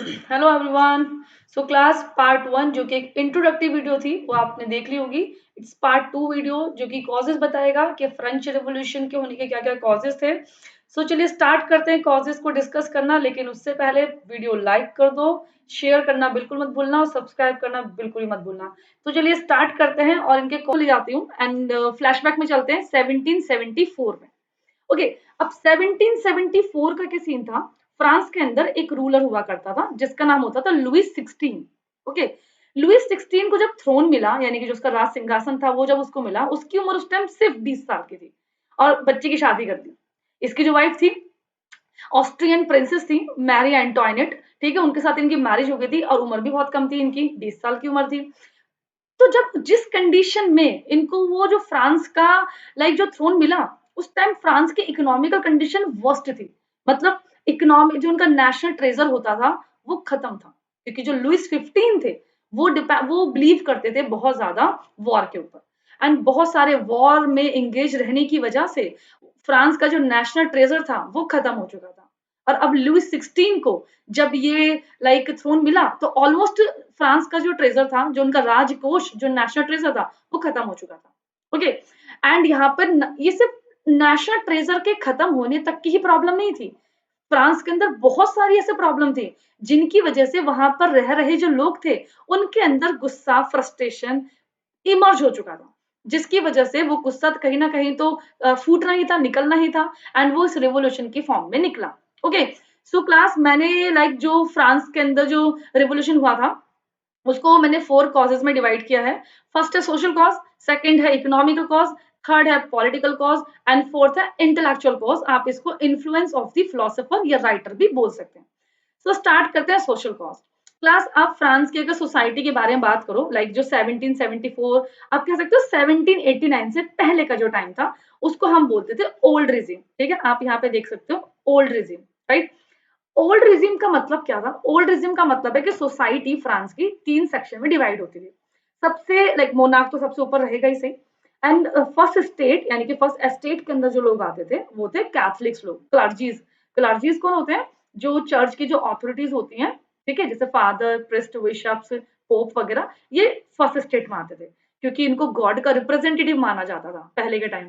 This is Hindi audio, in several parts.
Hello everyone. So class part one जो कि एक इंट्रोडक्टिव वीडियो थी वो आपने देख ली होगी। इट्स पार्ट टू वीडियो जो कि कॉजेज बताएगा कि फ्रेंच रेवोल्यूशन के होने के क्या क्या कॉजेज थे। सो चलिए स्टार्ट करते हैं कॉजेज को डिस्कस करना, लेकिन उससे पहले वीडियो लाइक कर दो, शेयर करना बिल्कुल मत भूलना और सब्सक्राइब करना बिल्कुल ही मत भूलना। तो चलिए स्टार्ट करते हैं और इनके कॉल ले जाती हूँ एंड फ्लैशबैक में चलते हैं 1774 में। ओके, अब 1774 का क्या सीन था। फ्रांस के अंदर एक रूलर हुआ करता था जिसका नाम होता था लुइस 16। ओके, लुइस 16 को जब थ्रोन मिला, यानी कि जो उसका राज सिंहासन था वो जब उसको मिला, उसकी उम्र उस टाइम सिर्फ 20 साल की थी और बच्चे की शादी कर दी। इसकी जो वाइफ थी ऑस्ट्रियन प्रिंसेस थी, मैरी एंटोइनेट। ठीक है, उनके साथ इनकी मैरिज हो गई थी और उम्र भी बहुत कम थी, इनकी 20 साल की उम्र थी। तो जब जिस कंडीशन में इनको वो जो फ्रांस का जो थ्रोन मिला, उस टाइम फ्रांस की इकोनॉमिकल कंडीशन वर्स्ट थी। मतलब इकोनॉमी जो उनका नेशनल ट्रेजर होता था वो खत्म था, क्योंकि जो लुइस 15 थे वो बिलीव करते थे बहुत ज्यादा वॉर के ऊपर, एंड बहुत सारे वॉर में एंगेज रहने की वजह से फ्रांस का जो नेशनल ट्रेजर था वो खत्म हो चुका था। और अब लुइस 16 को जब ये थ्रोन मिला तो ऑलमोस्ट फ्रांस का जो ट्रेजर था, जो उनका राजकोष, जो नेशनल ट्रेजर था, वो खत्म हो चुका था। ओके, एंड यहाँ पर ये सिर्फ नेशनल ट्रेजर के खत्म होने तक की ही प्रॉब्लम नहीं थी। फ्रांस के अंदर बहुत सारी ऐसे प्रॉब्लम थी जिनकी वजह से वहां पर रह रहे जो लोग थे उनके अंदर गुस्सा, फ्रस्ट्रेशन इमर्ज हो चुका था, जिसकी वजह से वो गुस्सा कहीं ना कहीं तो फूटना ही था, निकलना ही था, एंड वो इस रेवोल्यूशन की फॉर्म में निकला। ओके, सो क्लास मैंने जो फ्रांस के अंदर जो रेवोल्यूशन हुआ था उसको मैंने 4 कॉजेज में डिवाइड किया है। फर्स्ट है सोशल कॉज, सेकंड है इकोनॉमिकल कॉज, थर्ड है पॉलिटिकल कॉज एंड फोर्थ है इंटेलेक्चुअल कॉज। आप इसको इन्फ्लुएंस ऑफ द फिलोसोफर या राइटर भी बोल सकते हैं। तो स्टार्ट करते हैं सोशल कॉज। क्लास आप फ्रांस की अगर सोसाइटी के बारे में बात करो, जो 1774, आप कह सकते हो 1789 से पहले का जो टाइम था उसको हम बोलते थे ओल्ड रिजिम। ठीक है, आप यहाँ पे देख सकते हो old regime, right. Old regime का मतलब क्या था? ओल्ड रिजिम का मतलब है कि सोसाइटी फ्रांस की 3 सेक्शन में डिवाइड होती थी। सबसे मोनार्क तो सबसे ऊपर रहेगा ही सही, एंड फर्स्ट स्टेट यानी कि फर्स्ट एस्टेट के अंदर जो लोग आते थे वो थे कैथलिक्स लोग, क्लर्जीज। क्लर्जीज कौन होते हैं? जो चर्च की जो अथॉरिटीज होती हैं, ठीक है, जैसे फादर, प्रिस्ट, बिशप्स, पोप वगैरह, ये फर्स्ट स्टेट में आते थे, क्योंकि इनको गॉड का रिप्रेजेंटेटिव माना जाता था पहले के टाइम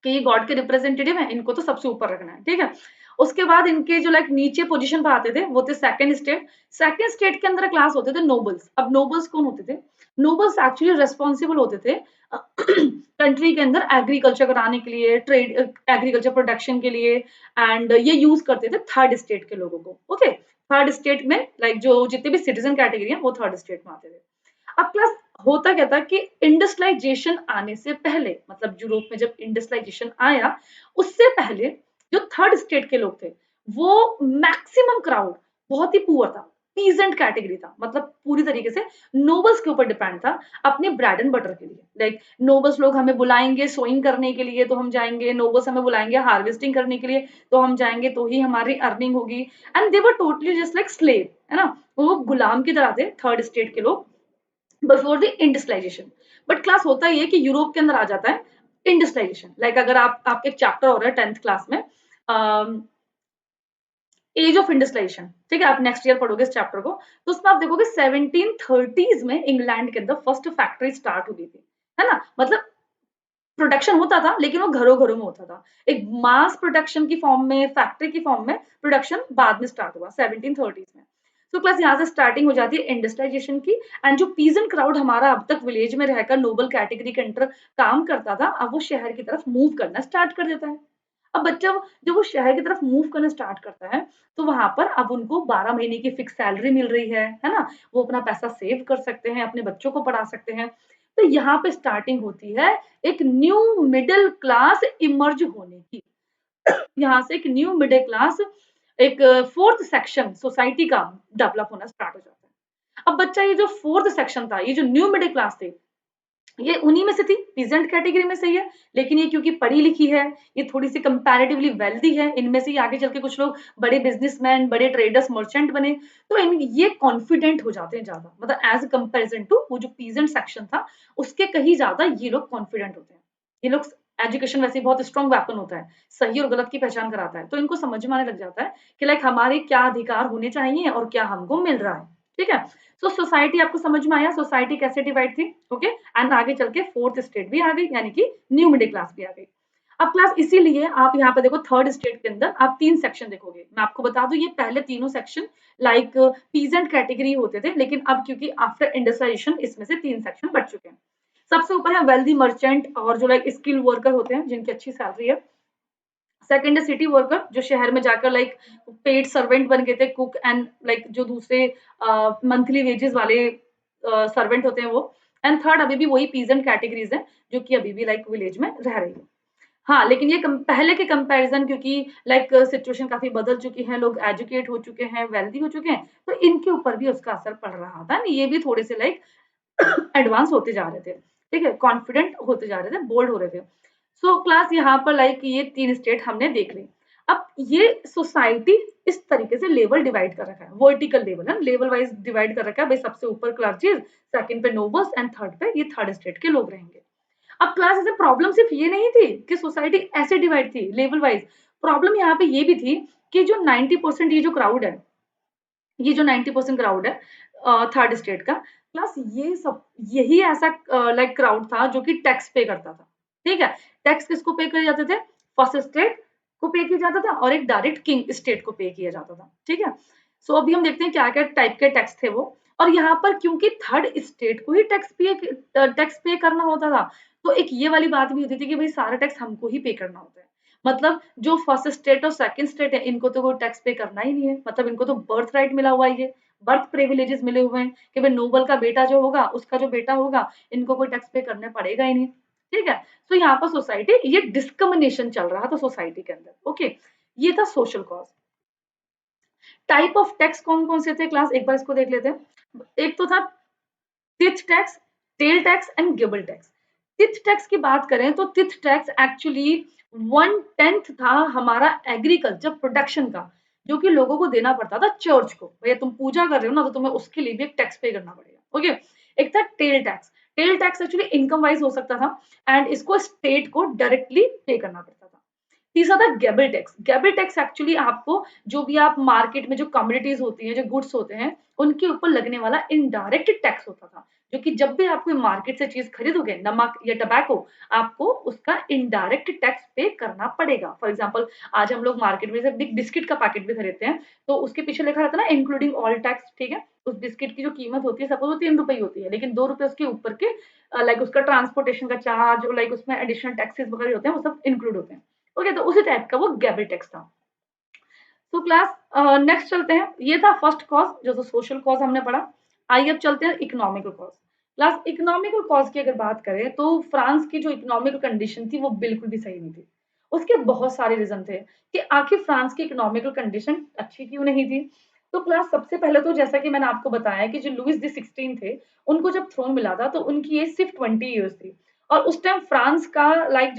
कि ये गॉड के रिप्रेजेंटेटिव हैं, इनको तो सबसे ऊपर रखना है। ठीक है, उसके बाद इनके जो नीचे पोजीशन पर आते थे वो थे सेकंड स्टेट। सेकंड स्टेट के अंदर क्लास होते थे नोबल्स। अब नोबल्स कौन होते थे? नोबल्स एक्चुअली रेस्पॉन्सिबल होते थे कंट्री के अंदर एग्रीकल्चर कराने के लिए, ट्रेड एग्रीकल्चर प्रोडक्शन के लिए, एंड ये यूज करते थे थर्ड स्टेट के लोगों को। ओके, थर्ड स्टेट में जो जितने भी सिटीजन कैटेगरी है वो थर्ड स्टेट में आते थे। अब प्लस होता क्या था कि इंडस्ट्रियलाइजेशन आने से पहले, मतलब यूरोप में जब इंडस्ट्रियलाइजेशन आया उससे पहले जो थर्ड स्टेट के लोग थे वो मैक्सिमम क्राउड बहुत ही पुअर था, पीजेंट कैटेगरी था, मतलब पूरी तरीके से नोबल्स के ऊपर डिपेंड था अपने ब्रेड एंड बटर के लिए। नोबल्स लोग हमें बुलाएंगे सोइंग करने के लिए तो हम जाएंगे, नोबल्स हमें बुलाएंगे हार्वेस्टिंग करने के लिए तो हम जाएंगे, तो ही हमारी अर्निंग होगी। And they were totally just like slave, है ना, वो गुलाम की तरह थे थर्ड स्टेट के लोग before the industrialization. But class होता ही है कि यूरोप के अंदर आ जाता है इंडस्ट्रियलाइजेशन। अगर आपके एक चैप्टर हो रहा है 10th क्लास में, एज ऑफ इंडस्ट्रियलाइजेशन, ठीक है, आप नेक्स्ट ईयर पढ़ोगे इस चैप्टर को, तो उसमें आप देखोगे 1730s में इंग्लैंड के अंदर फर्स्ट फैक्ट्री स्टार्ट हुई थी, है ना। मतलब प्रोडक्शन होता था लेकिन वो घरों घरों में होता था, एक मास प्रोडक्शन की फॉर्म में, फैक्ट्री की फॉर्म में प्रोडक्शन बाद में स्टार्ट हुआ 1730s में। तो प्लस यहाँ से स्टार्टिंग हो जाती है इंडस्ट्रियलाइजेशन की, एंड जो पीजेंट क्राउड हमारा अब तक विलेज में रहकर नोबल कैटेगरी के अंडर काम करता था, अब वो शहर की तरफ मूव करना स्टार्ट कर देता है। अब बच्चा जब वो शहर की तरफ मूव करना स्टार्ट करता है तो वहां पर अब उनको 12 महीने की फिक्स सैलरी मिल रही है ना, वो अपना पैसा सेव कर सकते हैं, अपने बच्चों को पढ़ा सकते हैं। तो यहाँ पे स्टार्टिंग होती है एक न्यू मिडिल क्लास इमर्ज होने की। यहाँ से एक न्यू मिडिल क्लास, एक फोर्थ सेक्शन सोसाइटी का डेवलप होना स्टार्ट हो जाता है। अब बच्चा ये जो फोर्थ सेक्शन था, ये जो न्यू मिडिल क्लास थे, ये उन्हीं में से थी, पीजेंट कैटेगरी में से ही है, लेकिन ये क्योंकि पढ़ी लिखी है, ये थोड़ी सी कंपैरेटिवली वेल्दी है, इनमें से ही आगे चल के कुछ लोग बड़े बिजनेसमैन, बड़े ट्रेडर्स, मर्चेंट बने, तो ये कॉन्फिडेंट हो जाते हैं ज्यादा, मतलब एज कंपेरिजन टू वो जो पीजेंट सेक्शन था उसके कहीं ज्यादा ये लोग कॉन्फिडेंट होते हैं। ये लोग एजुकेशन वैसे ही बहुत स्ट्रॉन्ग वेपन होता है, सही और गलत की पहचान कराता है। तो इनको समझ में आने लग जाता है कि लाइक हमारे क्या अधिकार होने चाहिए और क्या हमको मिल रहा है, ठीक है? सो सोसाइटी आपको समझ में आया सोसाइटी कैसे डिवाइड थी, ओके? एंड आगे चल के फोर्थ स्टेट भी आ गई, यानी कि न्यू मिडिल क्लास भी आ गई। अब क्लास इसीलिए आप यहाँ पे देखो थर्ड स्टेट के अंदर आप 3 सेक्शन देखोगे। मैं आपको बता दूँ ये पहले तीनों सेक्शन लाइक पीजेंट कैटेगरी होते थे, लेकिन अब क्योंकि आफ्टर इंडस्ट्रियलाइजेशन इसमें से 3 सेक्शन बच चुके हैं। सबसे ऊपर है वेल्दी मर्चेंट और जो लाइक स्किल वर्कर होते हैं जिनकी अच्छी सैलरी है। सेकंड है सिटी वर्कर जो शहर में जाकर लाइक पेड सर्वेंट बन गए थे, कुक एंड लाइक जो दूसरे मंथली वेजेस वाले सर्वेंट होते हैं वो। एंड थर्ड अभी भी वही पीजेंट कैटेगरीज है जो कि अभी भी लाइक विलेज में रह रही है। हाँ, लेकिन ये पहले के कंपैरिजन क्योंकि लाइक सिचुएशन काफी बदल चुकी है, लोग एजुकेट हो चुके हैं, वेल्दी हो चुके हैं, तो इनके ऊपर भी उसका असर पड़ रहा था। ये भी थोड़े से लाइक एडवांस होते जा रहे थे, ठीक है? कॉन्फिडेंट होते जा रहे थे, बोल्ड हो रहे थे। सो क्लास यहाँ पर लाइक ये 3 स्टेट हमने देख ली। अब ये सोसाइटी इस तरीके से लेवल डिवाइड कर रखा है, वर्टिकल लेवल है, लेवल वाइज डिवाइड कर रखा है। भाई सबसे ऊपर क्लर्जीज, सेकंड पे नोबल्स एंड थर्ड पे ये थर्ड स्टेट के लोग रहेंगे। अब क्लास ऐसे प्रॉब्लम सिर्फ ये नहीं थी कि सोसाइटी ऐसे डिवाइड थी लेवल वाइज, प्रॉब्लम यहाँ पे ये भी थी कि जो 90% ये जो क्राउड है, ये जो 90% क्राउड है थर्ड स्टेट का, प्लस ये सब यही ऐसा लाइक क्राउड था जो कि टैक्स पे करता था, ठीक है? टैक्स किसको पे करे जाते थे? फर्स्ट स्टेट को पे किया जाता था और एक डायरेक्ट किंग स्टेट को पे किया जाता था, ठीक है? सो अभी हम देखते हैं क्या-क्या टाइप के टैक्स थे वो। और यहाँ पर क्योंकि थर्ड स्टेट को ही टैक्स पे करना होता था, तो एक ये वाली बात भी होती थी कि भाई सारा टैक्स हमको ही पे करना होता है। मतलब जो फर्स्ट स्टेट और सेकंड स्टेट है इनको तो कोई टैक्स पे करना ही नहीं है, मतलब इनको तो बर्थ राइट मिला हुआ है, ये बर्थ प्रिविलेजेस मिले हुए हैं कि भाई नोबल का बेटा जो होगा उसका जो बेटा होगा इनको कोई टैक्स पे करने पड़ेगा ही नहीं, ठीक है? तो यहाँ पर सोसाइटी ये डिस्क्रिमिनेशन चल रहा था सोसाइटी के अंदर, ओके? ये था social cause. Type of tax कौन कौन से थे क्लास, एक बार इसको देख लेते हैं। एक तो था tithe tax, tell tax and gabelle tax. Tithe tax की बात करें तो तिथ टैक्स एक्चुअली 1/10 था हमारा एग्रीकल्चर प्रोडक्शन का, जो कि लोगों को देना पड़ता था चर्च को। भैया तुम पूजा कर रहे हो ना तो तुम्हें उसके लिए भी एक टैक्स पे करना पड़ेगा, ओके? एक था tail tax. Tell tax actually income wise हो सकता था एंड इसको स्टेट को डायरेक्टली पे करना पड़ता था। तीसरा था गैबल टैक्स। गैबल टैक्स एक्चुअली आपको जो भी आप मार्केट में जो कमोडिटीज होती हैं, जो गुड्स होते हैं, उनके ऊपर लगने वाला इनडायरेक्ट टैक्स होता था, जो कि जब भी आप कोई मार्केट से चीज खरीदोगे, नमक या टबैको, आपको उसका इनडायरेक्ट टैक्स पे करना पड़ेगा। फॉर एग्जांपल आज हम लोग मार्केट में से बिग बिस्किट का पैकेट भी खरीदते हैं, तो उसके पीछे लिखा रहता है ना इंक्लूडिंग ऑल टैक्स, ठीक है? उस बिस्किट की जो कीमत होती है सपोज वो 3 रुपए ही होती है, लेकिन 2 रुपए उसके ऊपर के लाइक उसका ट्रांसपोर्टेशन का चार्ज और लाइक उसमें एडिशनल टैक्सेस वगैरह होते हैं, वो सब इंक्लूड होते हैं। ओके, तो उसी टाइप का वो गैबल टैक्स था। तो क्लास नेक्स्ट चलते हैं। ये था फर्स्ट कॉज जो तो सोशल कॉज हमने पढ़ा। आइए अब चलते हैं economical cause. Class economical cause की अगर बात करें तो फ्रांस की जो इकोनॉमिकल कंडीशन थी वो बिल्कुल भी सही नहीं थी। उसके बहुत सारे रीजन थे कि आखिर फ्रांस की इकोनॉमिकल कंडीशन अच्छी क्यों नहीं थी। तो क्लास सबसे पहले तो जैसा कि मैंने आपको बताया कि जो लुइस द 16 थे, उनको जब थ्रोन मिला था तो उनकी एज सिर्फ 20 इयर्स थी। और उस टाइम फ्रांस का लाइक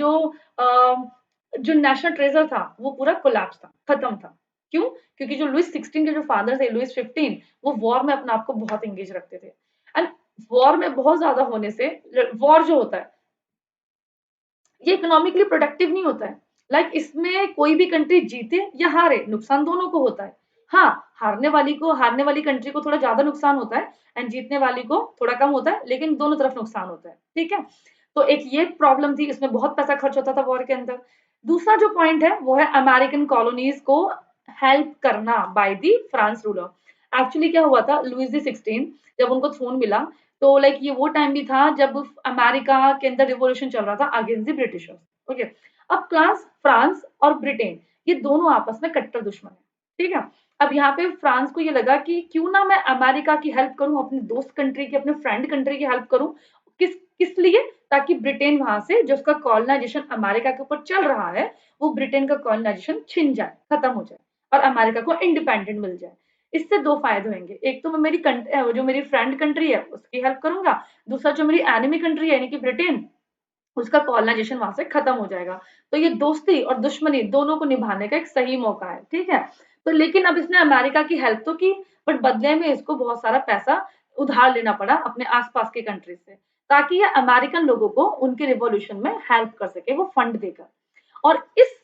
जो नेशनल ट्रेजर था वो पूरा कोलैप्स था, खत्म था। क्यों? क्योंकि जो लुइस 16 के जो फादर थे, लुइस 15, वो वॉर में अपने आप को बहुत एंगेज रखते थे। एंड वॉर में बहुत ज्यादा होने से वॉर जो होता है ये इकोनॉमिकली प्रोडक्टिव नहीं होता है। लाइक इसमें कोई भी कंट्री जीते या हारे, नुकसान दोनों को होता है। हाँ, हारने वाली कंट्री को थोड़ा ज्यादा नुकसान होता है एंड जीतने वाली को थोड़ा कम होता है, लेकिन दोनों तरफ नुकसान होता है, ठीक है? तो एक ये प्रॉब्लम थी, इसमें बहुत पैसा खर्च होता था वॉर के अंदर। दूसरा जो पॉइंट है वो है अमेरिकन कॉलोनीज को हेल्प करना by the France ruler. Actually क्या हुआ था, लुइस द 16 जब उनको थ्रोन मिला तो लाइक ये वो टाइम भी था जब अमेरिका के अंदर रिवॉल्यूशन चल रहा था अगेंस्ट द ब्रिटिशर्स, ओके? अब क्लास फ्रांस और ब्रिटेन ये दोनों आपस में कट्टर दुश्मन है, ठीक है? अब यहाँ पे फ्रांस को ये लगा कि क्यों ना मैं अमेरिका की हेल्प करूं, अपने दोस्त कंट्री की, अपने फ्रेंड कंट्री की हेल्प करूं। किस किस लिए? ताकि ब्रिटेन वहां से जो उसका कॉलोनाइजेशन अमेरिका के ऊपर चल रहा है वो ब्रिटेन का कॉलोनाइजेशन छिन जाए, खत्म हो जाए और अमेरिका को इंडिपेंडेंट मिल जाए। इससे दो फायदे होंगे, एक तो मैं जो मेरी फ्रेंड कंट्री है उसकी हेल्प करूंगा, दूसरा जो मेरी एनिमी कंट्री है यानी कि ब्रिटेन, उसका कॉलोनाइजेशन वहां से खत्म हो जाएगा। तो ये दोस्ती और दुश्मनी दोनों को निभाने का एक सही मौका है, ठीक है? तो लेकिन अब इसने अमेरिका की हेल्प तो की, बट बदले में इसको बहुत सारा पैसा उधार लेना पड़ा अपने आसपास की कंट्री से। ताकि ये अमेरिकन लोगों को उनके रिवॉल्यूशन में हेल्प कर सके वो फंड देकर। और इस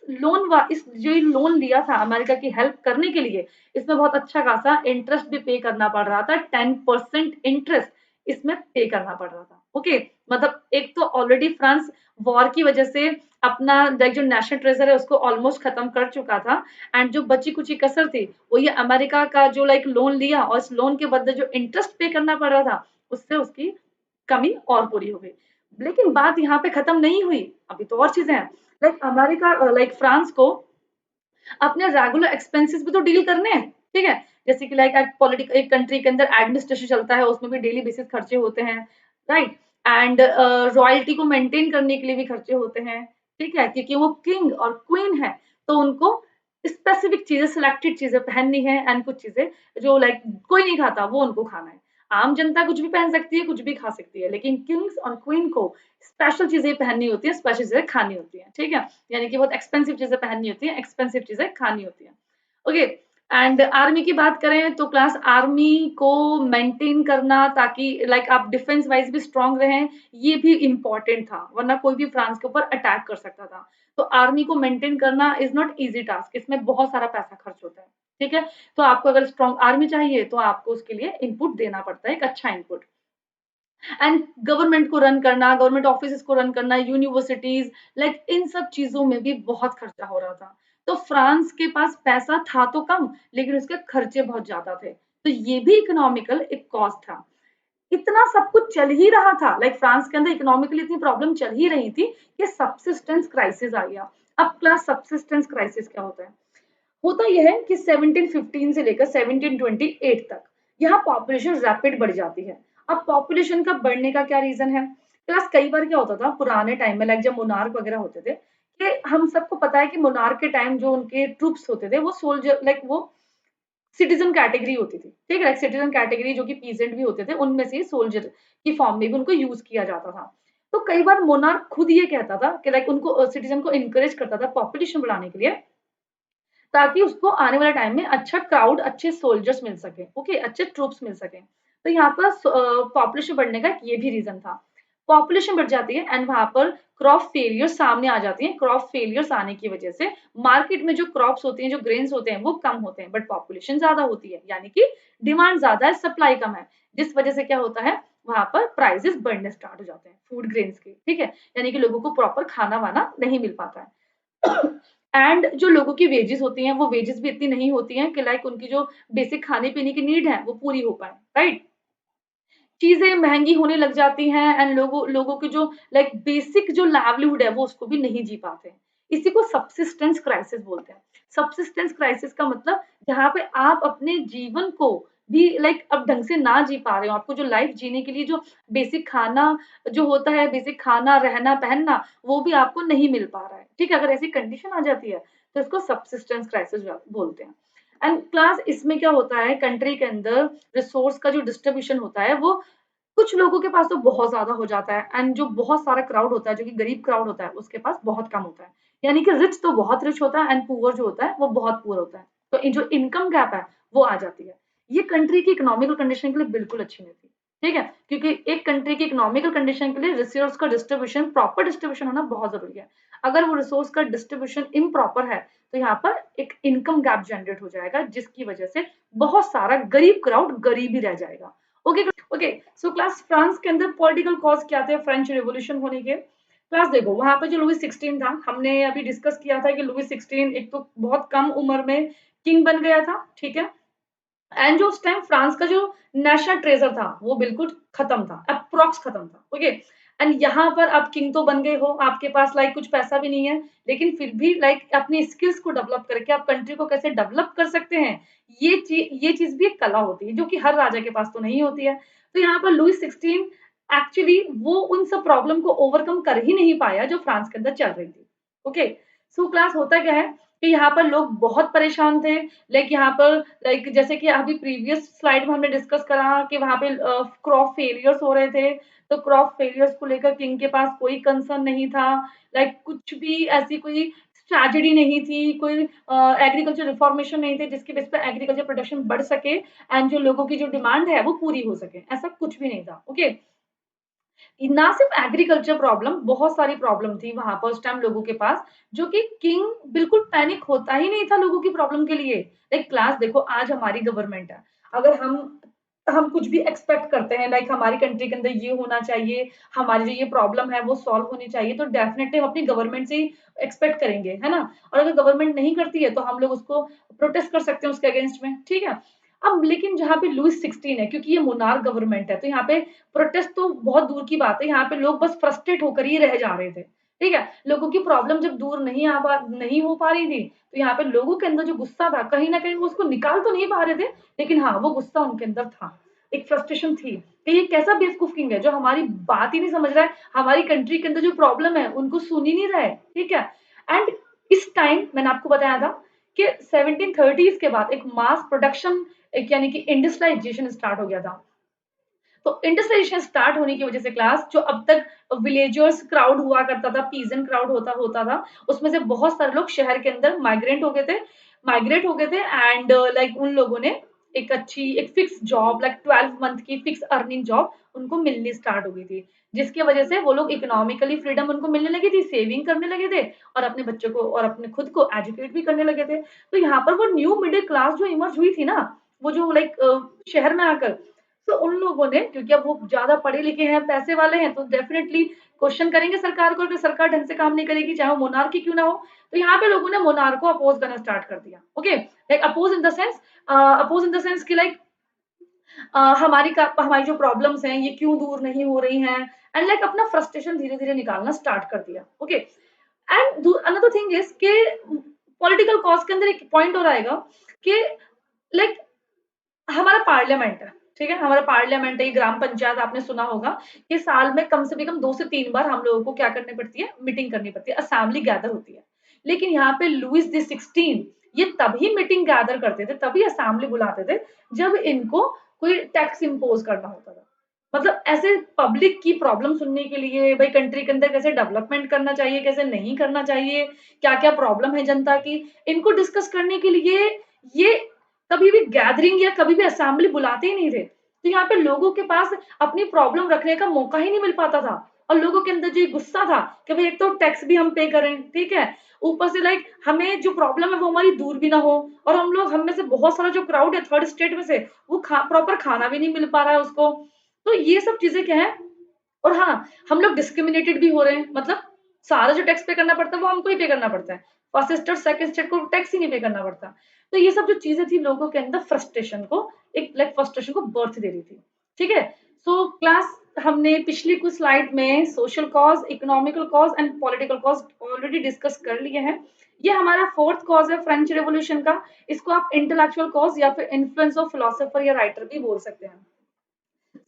जो लोन लिया था अमेरिका की हेल्प करने के लिए, इसमें बहुत अच्छा खासा इंटरेस्ट भी पे करना पड़ रहा था। 10% इंटरेस्ट इसमें पे करना पड़ रहा था। ओके, मतलब एक तो ऑलरेडी फ्रांस वॉर की वजह से अपना जो नेशनल ट्रेजर है उसको ऑलमोस्ट खत्म कर चुका था, एंड जो बची कुची कसर थी वो ये अमेरिका का जो लोन लिया और इस लोन के बदले जो इंटरेस्ट पे करना पड़ रहा था उससे उसकी कमी और पूरी हो गई। लेकिन बात यहाँ पे खत्म नहीं हुई, अभी तो और चीजें हैं। अमेरिका फ्रांस को अपने रेगुलर एक्सपेंसेस भी तो डील करने हैं, ठीक है? जैसे कि एक कंट्री के अंदर एडमिनिस्ट्रेशन चलता है, उसमें भी डेली बेसिस खर्चे होते हैं, राइट? एंड रॉयल्टी को मेंटेन करने के लिए भी खर्चे होते हैं, ठीक है? क्योंकि वो किंग और क्वीन है, तो उनको स्पेसिफिक चीजें, सिलेक्टेड चीजें पहननी है, एंड कुछ चीजें जो कोई नहीं खाता वो उनको खाना है। आम जनता कुछ भी पहन सकती है, कुछ भी खा सकती है, लेकिन किंग्स और क्वीन को स्पेशल चीजें पहननी होती है, स्पेशल चीजें खानी होती है, ठीक है? यानी कि बहुत एक्सपेंसिव चीजें पहननी होती हैं, एक्सपेंसिव चीजें खानी होती हैं। ओके, एंड आर्मी की बात करें तो क्लास आर्मी को मेंटेन करना ताकि आप डिफेंस वाइज भी स्ट्रांग रहें, ये भी इम्पोर्टेंट था, वरना कोई भी फ्रांस के ऊपर अटैक कर सकता था। तो आर्मी को मेंटेन करना इज नॉट इजी टास्क, इसमें बहुत सारा पैसा खर्च होता है, ठीक है? तो आपको अगर स्ट्रांग आर्मी चाहिए तो आपको उसके लिए इनपुट देना पड़ता है, एक अच्छा इनपुट। एंड गवर्नमेंट को रन करना, गवर्नमेंट ऑफिस को रन करना, यूनिवर्सिटीज, इन सब चीजों में भी बहुत खर्चा हो रहा था। तो फ्रांस के पास पैसा था तो कम, लेकिन उसके खर्चे बहुत ज्यादा थे, तो ये भी इकोनॉमिकल एक कॉस्ट था। इतना सब कुछ चल ही रहा था, फ्रांस के अंदर इकोनॉमिकली इतनी प्रॉब्लम चल ही रही थी कि सब्सिस्टेंस क्राइसिस आ गया। अब क्लास सब्सिस्टेंस क्राइसिस क्या होता है? होता यह है कि 1715 से लेकर 1728 तक यहाँ पॉपुलेशन रैपिड बढ़ जाती है। अब पॉपुलेशन का बढ़ने का क्या रीजन है? प्लस कई बार क्या होता था पुराने टाइम में, जब मोनार्क वगैरह होते थे, कि हम सबको पता है कि मोनार्क के टाइम जो उनके ट्रूप्स होते थे वो सोल्जर, वो सिटीजन कैटेगरी होती थी, ठीक है? सिटीजन कैटेगरी जो कि पीजेंट भी होते थे, उनमें से सोल्जर की फॉर्म में भी उनको यूज किया जाता था। तो कई बार मोनार्क खुद ये कहता था कि उनको सिटीजन को इनकरेज करता था पॉपुलेशन बढ़ाने के लिए, ताकि उसको आने वाले टाइम में अच्छा क्राउड, अच्छे सोल्जर्स मिल सके, ओके, अच्छे ट्रूप्स मिल सके। तो यहाँ पर पॉपुलेशन बढ़ने का ये भी रीजन था। पॉपुलेशन बढ़ जाती है एंड वहां पर क्रॉप फेलियर सामने आ जाती है। क्रॉप फेलियर्स आने की वजह से मार्केट में जो क्रॉप्स होती हैं, जो ग्रेन्स होते हैं, वो कम होते हैं, बट पॉपुलेशन ज्यादा होती है, यानी कि डिमांड ज्यादा है, सप्लाई कम है, जिस वजह से क्या होता है, वहां पर प्राइसेस बढ़ने स्टार्ट हो जाते हैं फूड ग्रेन्स के, ठीक है? यानी कि लोगों को प्रॉपर खाना वाना नहीं मिल पाता है। एंड जो लोगों की वेजेस होती हैं, वो वेजेस भी इतनी नहीं होती हैं कि उनकी जो बेसिक खाने-पीने की नीड है, वो पूरी हो पाए, राइट? चीज़ें महँगी होने लग जाती हैं एंड लोगों लोगों की जो बेसिक जो लाइवलीहुड है, वो उसको भी नहीं जी पाते हैं। इसी को सब्सिस्टेंस क्राइसिस बोलते हैं। सब्सिस्टेंस क्राइसिस का मतलब जहाँ पे आप अपने जीवन को भी अब ढंग से ना जी पा रहे हो, आपको जो लाइफ जीने के लिए जो बेसिक खाना जो होता है, बेसिक खाना, रहना, पहनना, वो भी आपको नहीं मिल पा रहा है, ठीक है? अगर ऐसी कंडीशन आ जाती है, तो इसको सब्सिस्टेंस क्राइसिस बोलते हैं। एंड क्लास इसमें क्या होता है, कंट्री के अंदर रिसोर्स का जो डिस्ट्रीब्यूशन होता है, वो कुछ लोगों के पास तो बहुत ज़्यादा हो जाता है एंड जो बहुत सारा क्राउड होता है, जो कि गरीब क्राउड होता है, उसके पास बहुत कम होता है। यानी कि रिच तो बहुत रिच होता है एंड पुअर जो होता है, वो बहुत पुअर होता है। तो जो इनकम गैप है, वो आ जाती है। ये कंट्री की इकोनॉमिकल कंडीशन के लिए बिल्कुल अच्छी नहीं थी, ठीक है? क्योंकि एक कंट्री की इकोनॉमिकल कंडीशन के लिए रिसोर्स का डिस्ट्रीब्यूशन, प्रॉपर डिस्ट्रीब्यूशन होना बहुत ज़रूरी है। अगर वो रिसोर्स का डिस्ट्रीब्यूशन इम्प्रॉपर है, तो यहाँ पर एक इनकम गैप जनरेट हो जाएगा, जिसकी वजह से बहुत सारा गरीब क्राउड गरीब ही रह जाएगा। Okay, okay, so class France के अंदर पॉलिटिकल कॉज क्या थे फ्रेंच रिवॉल्यूशन होने के? क्लास देखो, वहां पर जो लुई 16 था, हमने अभी डिस्कस किया था कि लुई 16 एक तो बहुत कम उम्र में किंग बन गया था, ठीक है? एंड जो उस टाइम फ्रांस का जो नेशनल ट्रेजर था, वो बिल्कुल खत्म था, अप्रॉक्स खत्म था, ओके? एंड यहाँ पर आप किंग तो बन गए हो, आपके पास कुछ पैसा भी नहीं है, लेकिन फिर भी अपनी स्किल्स को डेवलप करके आप कंट्री को कैसे डेवलप कर सकते हैं, ये चीज भी एक कला होती है, जो कि हर राजा के पास तो नहीं होती है। तो यहाँ पर लुई 16 एक्चुअली वो उन सब प्रॉब्लम को ओवरकम कर ही नहीं पाया जो फ्रांस के अंदर चल रही थी, ओके? सो क्लास होता क्या है कि यहाँ पर लोग बहुत परेशान थे, यहाँ पर जैसे कि अभी प्रीवियस स्लाइड में हमने डिस्कस करा कि वहाँ पे क्रॉप फेलियर्स हो रहे थे, तो क्रॉप फेलियर्स को लेकर किंग के पास कोई कंसर्न नहीं था, कुछ भी ऐसी कोई ट्रेजेडी नहीं थी, कोई एग्रीकल्चर रिफॉर्मेशन नहीं थे जिसकी बेस पे एग्रीकल्चर प्रोडक्शन बढ़ सके एंड जो लोगों की जो डिमांड है वो पूरी हो सके, ऐसा कुछ भी नहीं था, ओके? ना सिर्फ एग्रीकल्चर प्रॉब्लम, बहुत सारी प्रॉब्लम थी वहां पर उस टाइम लोगों के पास, जो कि किंग बिल्कुल पैनिक होता ही नहीं था लोगों की प्रॉब्लम के लिए। एक क्लास देखो, आज हमारी गवर्नमेंट है, अगर हम कुछ भी एक्सपेक्ट करते हैं, लाइक हमारी कंट्री के अंदर ये होना चाहिए, हमारी जो ये प्रॉब्लम है वो सॉल्व होनी चाहिए, तो डेफिनेटली हम अपनी गवर्नमेंट से ही एक्सपेक्ट करेंगे, है ना। और अगर गवर्नमेंट नहीं करती है तो हम लोग उसको प्रोटेस्ट कर सकते हैं उसके अगेंस्ट में, ठीक है। अब लेकिन जहाँ पे लुईस 16 है, क्योंकि ये मोनार्क गवर्नमेंट है, तो यहाँ पे प्रोटेस्ट तो बहुत दूर की बात है, यहाँ पे लोग बस फ्रस्ट्रेट होकर ही रह जा रहे थे, ठीक है। लोगों की प्रॉब्लम जब दूर नहीं हो पा रही थी, तो यहाँ पे लोगों के अंदर जो गुस्सा था, कहीं ना कहीं वो उसको निकाल तो नहीं पा रहे थे, लेकिन हाँ, वो गुस्सा उनके अंदर था, एक फ्रस्ट्रेशन थी कि ये कैसा बेवकूफ किंग है जो हमारी बात ही नहीं समझ रहा है, हमारी कंट्री के अंदर जो प्रॉब्लम है उनको सुन ही नहीं रहा है, ठीक है। एंड इस टाइम मैंने आपको बताया था कि 1730s के बाद एक मास प्रोडक्शन, एक यानी कि इंडस्ट्रियलाइजेशन स्टार्ट हो गया था। तो इंडस्ट्रियलाइजेशन स्टार्ट होने की वजह से क्लास, जो अब तक विलेजर्स क्राउड हुआ करता था, पीजन क्राउड होता होता था, उसमें से बहुत सारे लोग शहर के अंदर माइग्रेट हो गए थे एंड लाइक उन लोगों ने एक फिक्स जॉब, लाइक 12 मंथ की फिक्स अर्निंग जॉब उनको मिलनी स्टार्ट हो गई थी, जिसकी वजह से वो लोग इकोनॉमिकली फ्रीडम उनको मिलने लगी थी, सेविंग करने लगे थे और अपने बच्चों को और अपने खुद को एजुकेट भी करने लगे थे। तो यहाँ पर वो न्यू मिडिल क्लास जो इमर्ज हुई थी ना, वो जो लाइक शहर में आकर, तो उन लोगों ने, क्योंकि अब वो ज्यादा पढ़े लिखे हैं, पैसे वाले हैं, तो डेफिनेटली क्वेश्चन करेंगे सरकार को, अगर सरकार ढंग से काम नहीं करेगी, चाहे वो मोनार्की क्यों ना हो। तो यहाँ पे लोगों ने मोनार्क को अपोज करना स्टार्ट कर दिया, okay, like suppose in the sense कि लाइक हमारी जो प्रॉब्लम्स हैं ये क्यों दूर नहीं हो रही हैं, एंड लाइक अपना फ्रस्ट्रेशन धीरे धीरे निकालना स्टार्ट कर दिया, okay. And another thing is के पॉलिटिकल कॉज के अंदर एक पॉइंट और आएगा कि लाइक हमारा पार्लियामेंट है, ठीक है, हमारा पार्लियामेंट है, ये ग्राम पंचायत आपने सुना होगा कि साल में कम से कम 2 से 3 बार हम लोगों को क्या करनी पड़ती है, मीटिंग करनी पड़ती है, असेंबली गैदर होती है। लेकिन यहाँ पे लुईस द 16 ये तभी मीटिंग गैदर करते थे, तभी असेंबली बुलाते थे, जब इनको कोई टैक्स इम्पोज करना होता था। मतलब ऐसे पब्लिक की प्रॉब्लम सुनने के लिए, भाई कंट्री के अंदर कैसे डेवलपमेंट करना चाहिए, कैसे नहीं करना चाहिए, क्या-क्या प्रॉब्लम है जनता की, इनको डिस्कस करने के लिए ये कभी भी गैदरिंग या कभी भी असेंबली बुलाते ही नहीं थे। तो यहाँ पे लोगों के पास अपनी प्रॉब्लम रखने का मौका ही नहीं मिल पाता था, और लोगों के अंदर जो ये गुस्सा था कि भाई एक तो टैक्स भी हम पे करें, ठीक है, ऊपर से लाइक हमें जो प्रॉब्लम है वो हमारी दूर भी ना हो, और हम में से बहुत सारा जो क्राउड है थर्ड स्टेट में से, वो प्रॉपर खाना भी नहीं मिल पा रहा है उसको। तो ये सब चीजें क्या है, और हाँ, हम लोग डिस्क्रिमिनेटेड भी हो रहे हैं, मतलब सारा जो टैक्स पे करना पड़ता है वो हमको ही पे करना पड़ता है, फर्स्ट स्टेट सेकंड स्टेट को टैक्स ही नहीं पे करना पड़ता। तो ये सब जो चीजें थी लोगों के अंदर फ्रस्ट्रेशन को बर्थ दे रही थी, ठीक है। सो क्लास, हमने पिछली कुछ स्लाइड में social cause, economical cause and political cause already discuss कर लिए हैं। ये हमारा फोर्थ कॉज है फ्रेंच रेवोल्यूशन का, इसको आप इंटेलेक्चुअल कॉज या फिर इन्फ्लुएंस ऑफ फिलोसोफर या राइटर भी बोल सकते हैं।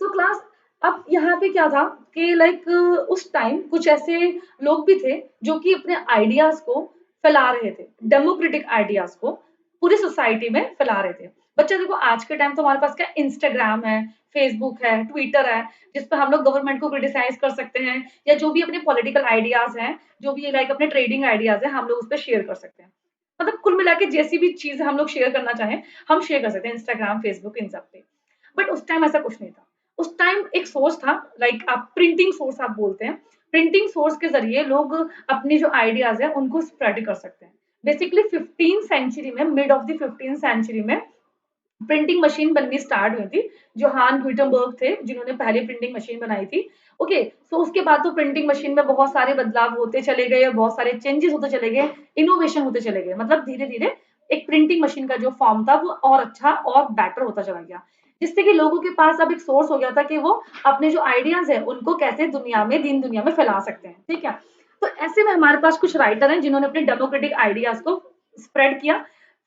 तो क्लास, अब यहाँ पे क्या था कि लाइक उस टाइम कुछ ऐसे लोग भी थे जो कि अपने आइडियाज को फैला रहे थे, डेमोक्रेटिक आइडियाज को पूरी सोसाइटी में फैला रहे थे। बच्चे देखो, आज के टाइम तो हमारे पास क्या इंस्टाग्राम है, फेसबुक है, ट्विटर है, जिस पे हम लोग गवर्नमेंट को क्रिटिसाइज कर सकते हैं, या जो भी अपने पॉलिटिकल आइडियाज हैं, जो भी लाइक अपने ट्रेडिंग आइडियाज हैं, हम लोग उस पर शेयर कर सकते हैं। मतलब कुल मिला के जैसी भी चीज हम लोग शेयर करना चाहें, हम शेयर कर सकते हैं इंस्टाग्राम, फेसबुक, इन सब पे। बट उस टाइम ऐसा कुछ नहीं था। उस टाइम एक सोर्स था, लाइक आप प्रिंटिंग सोर्स आप बोलते हैं, प्रिंटिंग सोर्स के जरिए लोग अपने जो आइडियाज है उनको स्प्रेड कर सकते हैं। बेसिकली 15 सेंचुरी में, मिड ऑफ द 15 सेंचुरी में प्रिंटिंग मशीन बननी स्टार्ट हुई थी। जोहान गुटेनबर्ग थे जिन्होंने पहली प्रिंटिंग मशीन बनाई थी, ओके। सो उसके बाद तो प्रिंटिंग मशीन में बहुत सारे बदलाव होते चले गए, बहुत सारे चेंजेस होते चले गए, इनोवेशन होते चले गए, मतलब धीरे धीरे एक प्रिंटिंग मशीन का जो फॉर्म था वो और अच्छा और बेटर होता चला गया, जिससे कि लोगों के पास अब एक सोर्स हो गया था कि वो अपने जो आइडियाज है उनको कैसे दीन दुनिया में फैला सकते हैं, ठीक है। तो ऐसे में हमारे पास कुछ राइटर हैं जिन्होंने अपने डेमोक्रेटिक आइडियाज को स्प्रेड किया।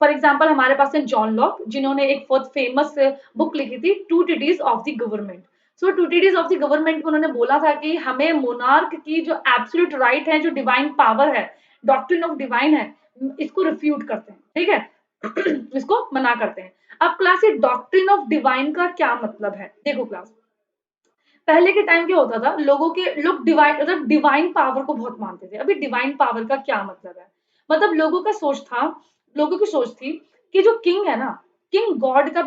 फॉर एग्जाम्पल हमारे पास है जॉन लॉक, जिन्होंने एक बहुत फेमस बुक लिखी थी, two treatise of the government. So two treatise of the government में उन्होंने बोला था कि हमें मोनार्क की जो एब्सोल्यूट राइट है, जो डिवाइन पावर है, डॉक्ट्रिन ऑफ डिवाइन है, इसको रिफ्यूट करते हैं, ठीक है। इसको मना करते हैं। अब क्लास, ये डॉक्ट्रिन ऑफ डिवाइन का क्या मतलब है, देखो क्लास, पहले के टाइम क्या होता था, लोग डिवाइन, मतलब डिवाइन पावर को बहुत मानते थे। अभी डिवाइन पावर का क्या मतलब है, मतलब लोगों की सोच थी कि जो किंग है ना, किंग गॉड का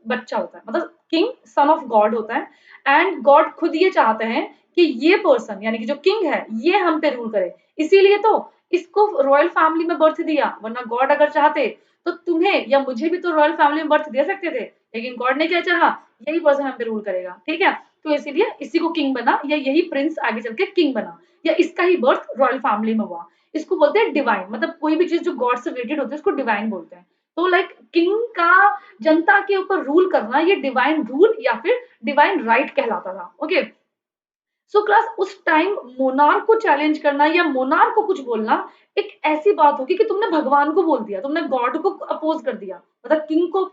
बच्चा होता है, मतलब किंग सन ऑफ गॉड होता है, एंड गॉड खुद ये चाहते हैं कि ये पर्सन यानी कि जो किंग है ये हम पे रूल करे, इसीलिए तो इसको रॉयल फैमिली में बर्थ दिया, वरना गॉड अगर चाहते तो तुम्हें या मुझे भी तो रॉयल फैमिली में बर्थ दे सकते थे, लेकिन गॉड ने क्या चाहा, यही पर्सन हम पे रूल करेगा, ठीक है। तो इसीलिए इसी को किंग बना, या यही प्रिंस आगे चल के किंग बना, या इसका ही बर्थ रॉयल फैमिली में हुआ। इसको बोलते हैं डिवाइन, मतलब कोई भी चीज जो गॉड से रिलेटेड होती है उसको डिवाइन बोलते हैं। तो लाइक किंग का जनता के ऊपर रूल करना ये डिवाइन रूल या फिर डिवाइन राइट कहलाता था। ओके, सो क्लास उस टाइम मोनार्क को चैलेंज करना या मोनार्क को कुछ बोलना एक ऐसी बात होगी कि तुमने भगवान को बोल दिया, तुमने गॉड को अपोज कर दिया, मतलब किंग को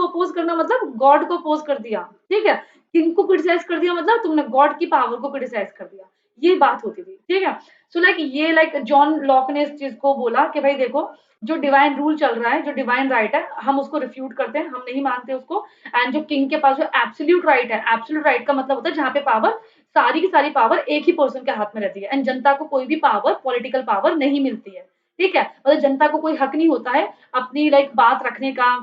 अपोज करना मतलब गॉड को अपोज कर दिया, ठीक है। किंग को क्रिटिसाइज कर दिया मतलब तुमने गॉड की पावर को क्रिटिसाइज कर दिया, ये बात होती थी, ठीक है। सो लाइक ये लाइक जॉन लॉक ने इस चीज को बोला कि भाई देखो, जो डिवाइन रूल चल रहा है, जो डिवाइन राइट है, हम उसको रिफ्यूट करते हैं, हम नहीं मानते उसको। एंड जो किंग के पास जो एब्सोल्यूट राइट है, एब्सोल्यूट राइट का मतलब होता है जहाँ पे पावर, सारी की सारी पावर एक ही पर्सन के हाथ में रहती है, एंड जनता को कोई भी पावर, पॉलिटिकल पावर नहीं मिलती है, ठीक है। मतलब जनता को कोई हक नहीं होता है अपनी लाइक बात रखने का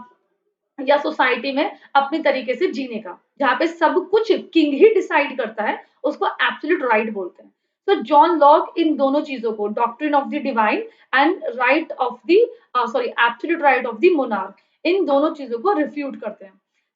या सोसाइटी में अपनी तरीके से जीने का, जहाँ पे सब कुछ किंग ही डिसाइड करता है, उसको एब्सोल्यूट राइट बोलते हैं। तो जॉन लॉक इन दोनों चीजों को, doctrine of the divine and right of the sorry absolute right of the monarch, इन दोनों चीजों को रिफ्यूट करते हैं।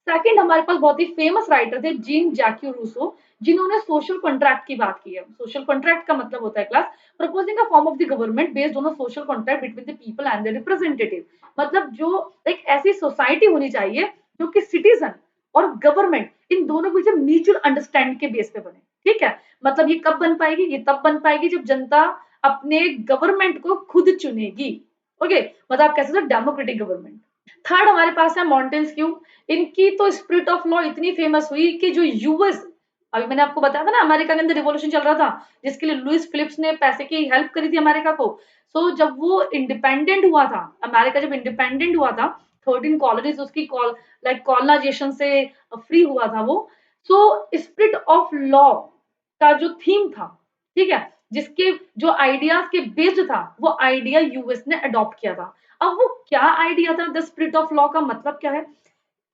सेकंड हमारे पास बहुत ही फेमस राइटर थे जीन जैक्यू रूसो, जिन्होंने सोशल कॉन्ट्रैक्ट की बात की है। सोशल कॉन्ट्रैक्ट का मतलब होता है class proposing a form of the government based on a social contract between the people and the representative, मतलब जो एक ऐसी सोसाइटी होनी चाहिए जो कि सिटीजन और गवर्नमेंट इन दोनों के बीच म्यूचुअल अंडरस्टैंडिंग के बेस पे बने, ठीक है। मतलब ये कब बन पाएगी, ये तब बन पाएगी जब जनता अपने गवर्नमेंट को खुद चुनेगी। ओके, मतलब आप कह सकते हो डेमोक्रेटिक गवर्नमेंट। थर्ड हमारे पास है मॉन्टेस्क्यू। इनकी तो स्पिरिट ऑफ लॉ इतनी फेमस हुई कि जो यूएस, अभी मैंने आपको बताया था ना अमेरिका के अंदर रिवॉल्यूशन चल रहा था, जिसके लिए लुइस फिलिप्स ने पैसे की हेल्प करी थी अमेरिका को। सो जब वो इंडिपेंडेंट हुआ था, अमेरिका जब इंडिपेंडेंट हुआ था, 13 कॉलोनीज उसकी कॉलोनाइजेशन से फ्री हुआ था वो। सो स्पिरिट ऑफ लॉ का जो थीम था, ठीक है, जिसके जो आइडियाज के बेस्ड था, वो आइडिया यूएस ने अडॉप्ट किया था। अब वो क्या आइडिया था, द स्पिरिट ऑफ लॉ का मतलब क्या है?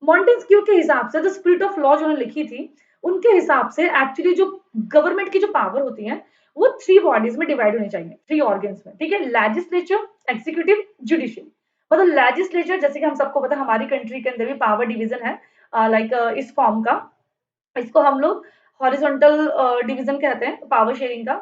मॉन्टेस्क्यू के हिसाब से द स्पिरिट ऑफ लॉ जो उन्होंने लिखी थी, उनके हिसाब से एक्चुअली जो गवर्नमेंट की जो पावर होती है वो 3 बॉडीज में डिवाइड होनी चाहिए, 3 ऑर्गन्स में, ठीक है। Legislature, executive, judiciary. मतलब लेजिस्लेचर, जैसे कि हम सबको पता है हमारी कंट्री के अंदर भी पावर डिवीजन है इस फॉर्म का, इसको हम लोग हॉरिजॉन्टल डिवीजन कहते हैं पावर शेयरिंग का।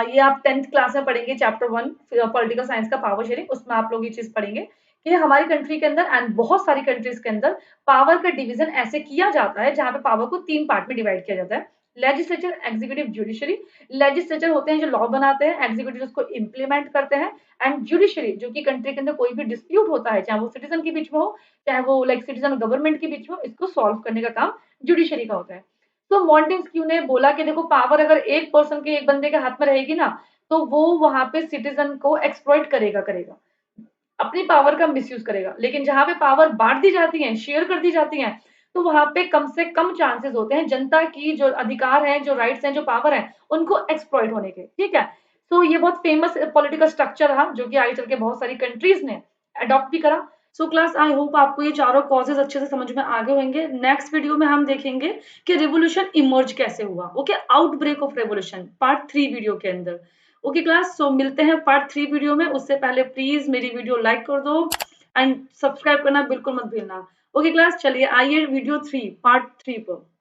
ये आप 10th क्लास में पढ़ेंगे, चैप्टर 1 पॉलिटिकल साइंस का पावर शेयरिंग, उसमें आप लोग ये चीज पढ़ेंगे कि हमारी कंट्री के अंदर एंड बहुत सारी कंट्रीज के अंदर पावर का डिवीजन ऐसे किया जाता है जहां पे पावर को 3 पार्ट में डिवाइड किया जाता है, लेजिस्लेचर, एग्जीक्यूटिव, जुडिशरी। लेजिस्लेचर होते हैं जो लॉ बनाते हैं, एग्जीक्यूटिव उसको इम्प्लीमेंट करते हैं, एंड जुडिशरी जो कि कंट्री के अंदर कोई भी डिस्प्यूट होता है, चाहे वो सिटीजन के बीच में हो, चाहे वो लाइक सिटीजन गवर्नमेंट के बीच में हो, इसको सॉल्व करने का काम जुडिशरी का होता है। तो मॉन्टेस्क्यू ने बोला कि देखो, पावर अगर एक पर्सन के, एक बंदे के हाथ में रहेगी ना, तो वो वहां पे सिटीजन को एक्सप्लॉइट करेगा, अपनी पावर का मिसयूज करेगा। लेकिन जहां पे पावर बांट दी जाती है, शेयर कर दी जाती है, तो वहां पे कम से कम चांसेस होते हैं जनता की जो अधिकार है, जो राइट्स हैं, जो पावर है, उनको एक्सप्लॉइट होने के, ठीक है। तो ये बहुत फेमस पॉलिटिकल स्ट्रक्चर रहा जो कि आगे चल के बहुत सारी कंट्रीज ने अडॉप्ट भी करा। सो क्लास, आई होप आपको ये चारों कॉजेज अच्छे से समझ में आ गए होंगे। नेक्स्ट वीडियो में हम देखेंगे कि रिवोल्यूशन इमर्ज कैसे हुआ, okay, outbreak of revolution part 3 video के अंदर। ओके क्लास, सो मिलते हैं पार्ट 3 वीडियो में। उससे पहले प्लीज मेरी वीडियो लाइक कर दो एंड सब्सक्राइब करना बिल्कुल मत भूलना। ओके क्लास, चलिए आइए वीडियो 3 पार्ट 3 पर।